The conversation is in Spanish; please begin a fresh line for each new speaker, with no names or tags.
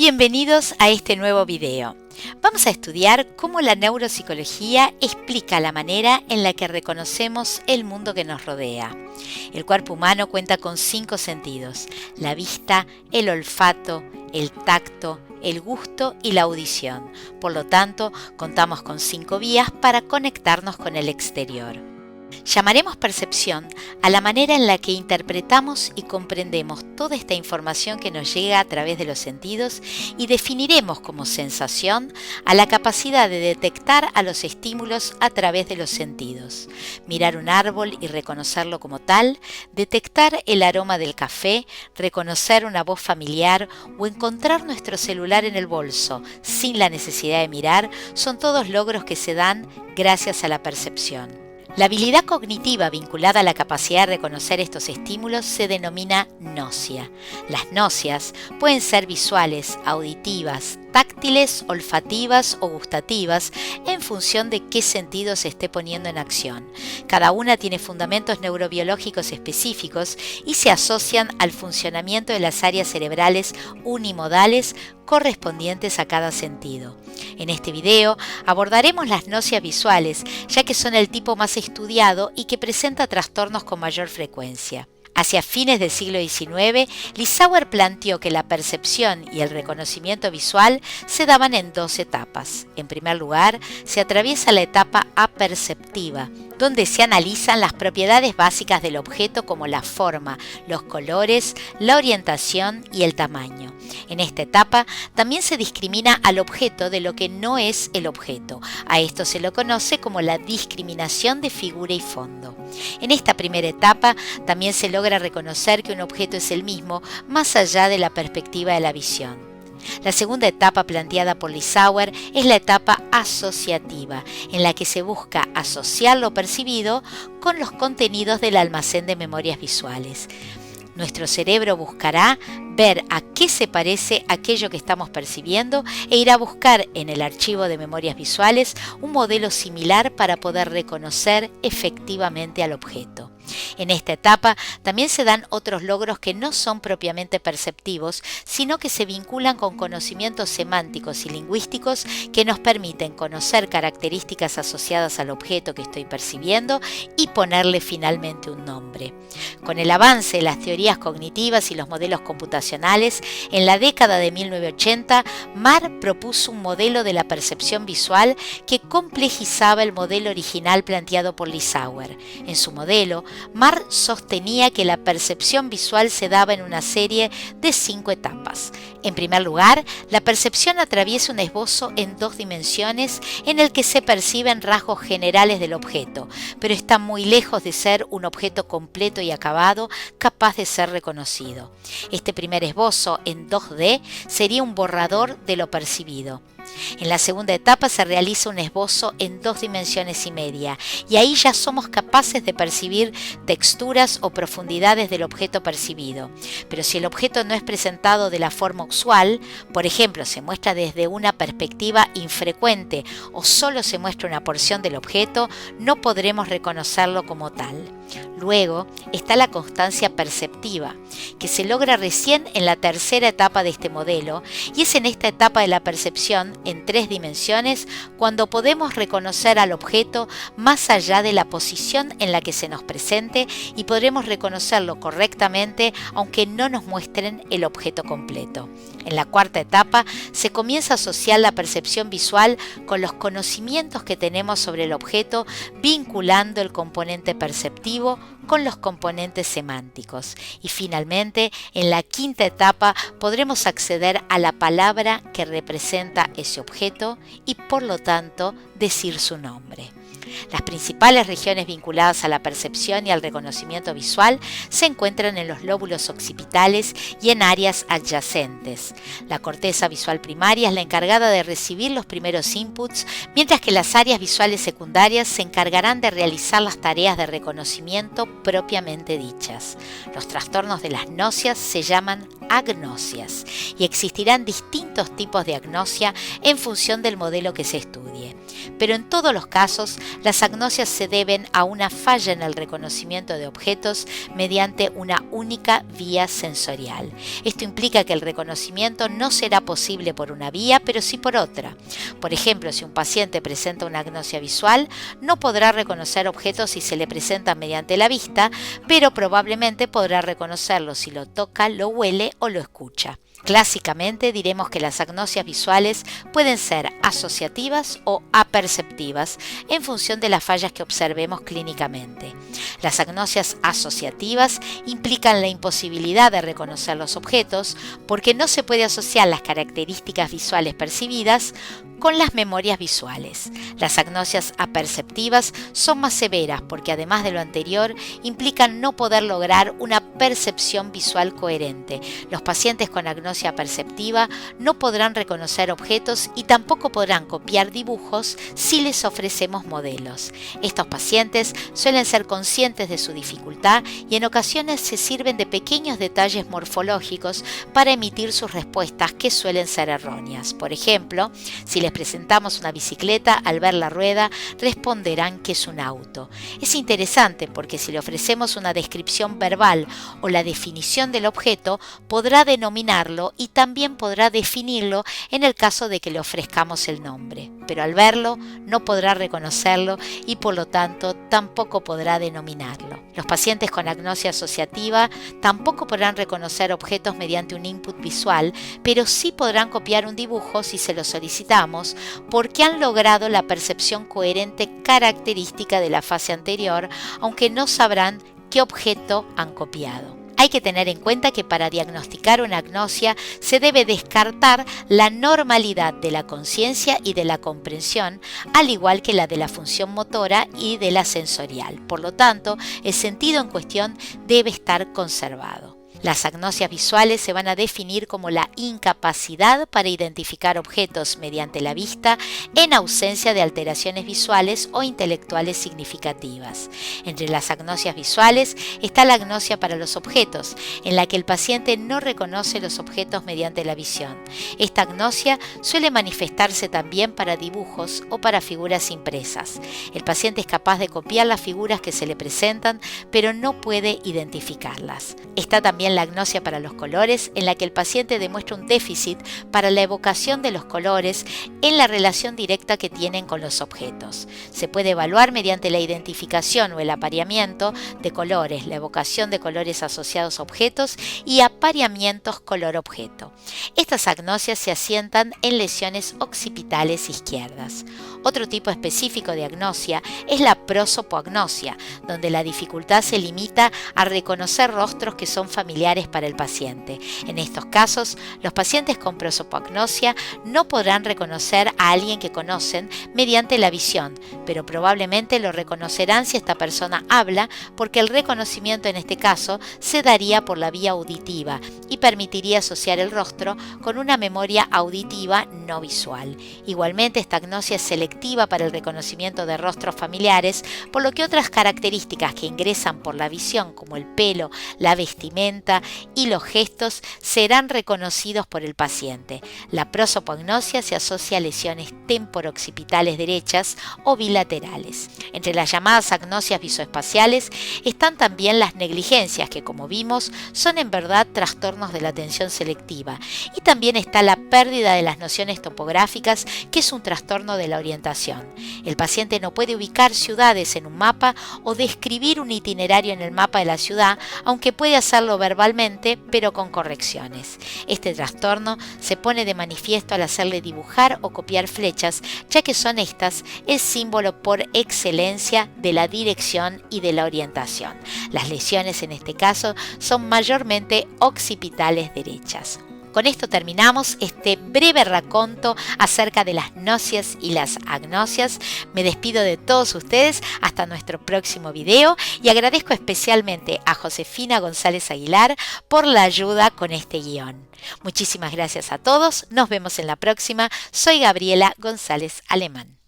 Bienvenidos a este nuevo video. Vamos a estudiar cómo la neuropsicología explica la manera en la que reconocemos el mundo que nos rodea. El cuerpo humano cuenta con 5 sentidos: la vista, el olfato, el tacto, el gusto y la audición. Por lo tanto, contamos con 5 vías para conectarnos con el exterior. Llamaremos percepción a la manera en la que interpretamos y comprendemos toda esta información que nos llega a través de los sentidos, y definiremos como sensación a la capacidad de detectar a los estímulos a través de los sentidos. Mirar un árbol y reconocerlo como tal, detectar el aroma del café, reconocer una voz familiar o encontrar nuestro celular en el bolso sin la necesidad de mirar, son todos logros que se dan gracias a la percepción. La habilidad cognitiva vinculada a la capacidad de reconocer estos estímulos se denomina gnosia. Las gnosias pueden ser visuales, auditivas, táctiles, olfativas o gustativas en función de qué sentido se esté poniendo en acción. Cada una tiene fundamentos neurobiológicos específicos y se asocian al funcionamiento de las áreas cerebrales unimodales correspondientes a cada sentido. En este video abordaremos las gnosias visuales, ya que son el tipo más estudiado y que presenta trastornos con mayor frecuencia. Hacia fines del siglo XIX, Lissauer planteó que la percepción y el reconocimiento visual se daban en 2 etapas. En primer lugar, se atraviesa la etapa aperceptiva, donde se analizan las propiedades básicas del objeto como la forma, los colores, la orientación y el tamaño. En esta etapa también se discrimina al objeto de lo que no es el objeto. A esto se lo conoce como la discriminación de figura y fondo. En esta primera etapa también se logra reconocer que un objeto es el mismo, más allá de la perspectiva de la visión. La segunda etapa planteada por Lissauer es la etapa asociativa, en la que se busca asociar lo percibido con los contenidos del almacén de memorias visuales. Nuestro cerebro buscará ver a qué se parece aquello que estamos percibiendo e irá a buscar en el archivo de memorias visuales un modelo similar para poder reconocer efectivamente al objeto. En esta etapa también se dan otros logros que no son propiamente perceptivos, sino que se vinculan con conocimientos semánticos y lingüísticos que nos permiten conocer características asociadas al objeto que estoy percibiendo y ponerle finalmente un nombre. Con el avance de las teorías cognitivas y los modelos computacionales, en la década de 1980, Marr propuso un modelo de la percepción visual que complejizaba el modelo original planteado por Lissauer. En su modelo, Marr sostenía que la percepción visual se daba en una serie de 5 etapas. En primer lugar, la percepción atraviesa un esbozo en 2 dimensiones en el que se perciben rasgos generales del objeto, pero está muy lejos de ser un objeto completo y acabado capaz de ser reconocido. Este primer esbozo en 2D sería un borrador de lo percibido. En la segunda etapa se realiza un esbozo en 2 dimensiones y media, y ahí ya somos capaces de percibir texturas o profundidades del objeto percibido. Pero si el objeto no es presentado de la forma usual, por ejemplo, se muestra desde una perspectiva infrecuente o solo se muestra una porción del objeto, no podremos reconocerlo como tal. Luego está la constancia perceptiva, que se logra recién en la tercera etapa de este modelo, y es en esta etapa de la percepción en 3 dimensiones cuando podemos reconocer al objeto más allá de la posición en la que se nos presente y podremos reconocerlo correctamente aunque no nos muestren el objeto completo. En la cuarta etapa se comienza a asociar la percepción visual con los conocimientos que tenemos sobre el objeto, vinculando el componente perceptivo con los componentes semánticos. Y finalmente, en la quinta etapa podremos acceder a la palabra que representa ese objeto y por lo tanto decir su nombre. Las principales regiones vinculadas a la percepción y al reconocimiento visual se encuentran en los lóbulos occipitales y en áreas adyacentes. La corteza visual primaria es la encargada de recibir los primeros inputs, mientras que las áreas visuales secundarias se encargarán de realizar las tareas de reconocimiento propiamente dichas. Los trastornos de las gnosias se llaman agnosias y existirán distintos tipos de agnosia en función del modelo que se estudie. Pero en todos los casos, las agnosias se deben a una falla en el reconocimiento de objetos mediante una única vía sensorial. Esto implica que el reconocimiento no será posible por una vía, pero sí por otra. Por ejemplo, si un paciente presenta una agnosia visual, no podrá reconocer objetos si se le presentan mediante la vista, pero probablemente podrá reconocerlo si lo toca, lo huele o lo escucha. Clásicamente diremos que las agnosias visuales pueden ser asociativas o aperceptivas en función de las fallas que observemos clínicamente. Las agnosias asociativas implican la imposibilidad de reconocer los objetos porque no se puede asociar las características visuales percibidas con las memorias visuales. Las agnosias aperceptivas son más severas porque además de lo anterior implican no poder lograr una percepción visual coherente. Los pacientes con agnosia perceptiva no podrán reconocer objetos y tampoco podrán copiar dibujos si les ofrecemos modelos. Estos pacientes suelen ser conscientes de su dificultad y en ocasiones se sirven de pequeños detalles morfológicos para emitir sus respuestas que suelen ser erróneas. Por ejemplo, si les presentamos una bicicleta, al ver la rueda responderán que es un auto. Es interesante porque si le ofrecemos una descripción verbal o la definición del objeto, podrá denominarlo y también podrá definirlo en el caso de que le ofrezcamos el nombre. Pero al verlo no podrá reconocerlo y por lo tanto tampoco podrá denominarlo. Los pacientes con agnosia asociativa tampoco podrán reconocer objetos mediante un input visual, pero sí podrán copiar un dibujo si se lo solicitamos porque han logrado la percepción coherente característica de la fase anterior, aunque no sabrán qué objeto han copiado. Hay que tener en cuenta que para diagnosticar una agnosia se debe descartar la normalidad de la conciencia y de la comprensión, al igual que la de la función motora y de la sensorial. Por lo tanto, el sentido en cuestión debe estar conservado. Las agnosias visuales se van a definir como la incapacidad para identificar objetos mediante la vista en ausencia de alteraciones visuales o intelectuales significativas. Entre las agnosias visuales está la agnosia para los objetos, en la que el paciente no reconoce los objetos mediante la visión. Esta agnosia suele manifestarse también para dibujos o para figuras impresas. El paciente es capaz de copiar las figuras que se le presentan, pero no puede identificarlas. Está también la agnosia para los colores, en la que el paciente demuestra un déficit para la evocación de los colores en la relación directa que tienen con los objetos. Se puede evaluar mediante la identificación o el apareamiento de colores, la evocación de colores asociados a objetos y apareamientos color-objeto. Estas agnosias se asientan en lesiones occipitales izquierdas. Otro tipo específico de agnosia es la prosopoagnosia, donde la dificultad se limita a reconocer rostros que son familiares para el paciente. En estos casos, los pacientes con prosopoagnosia no podrán reconocer a alguien que conocen mediante la visión, pero probablemente lo reconocerán si esta persona habla, porque el reconocimiento en este caso se daría por la vía auditiva y permitiría asociar el rostro con una memoria auditiva no visual. Igualmente, esta agnosia es selectiva para el reconocimiento de rostros familiares, por lo que otras características que ingresan por la visión, como el pelo, la vestimenta y los gestos, serán reconocidos por el paciente. La prosopoagnosia se asocia a lesiones temporoccipitales derechas o bilaterales. Entre las llamadas agnosias visoespaciales están también las negligencias, que como vimos son en verdad trastornos de la atención selectiva, y también está la pérdida de las nociones topográficas, que es un trastorno de la orientación. El paciente no puede ubicar ciudades en un mapa o describir un itinerario en el mapa de la ciudad, aunque puede hacerlo verbalmente, pero con correcciones. Este trastorno se pone de manifiesto al hacerle dibujar o copiar flechas, ya que son estas el símbolo por excelencia de la dirección y de la orientación. Las lesiones en este caso son mayormente occipitales derechas. Con esto terminamos este breve raconto acerca de las gnosias y las agnosias. Me despido de todos ustedes hasta nuestro próximo video y agradezco especialmente a Josefina González Aguilar por la ayuda con este guión. Muchísimas gracias a todos, nos vemos en la próxima. Soy Gabriela González Alemán.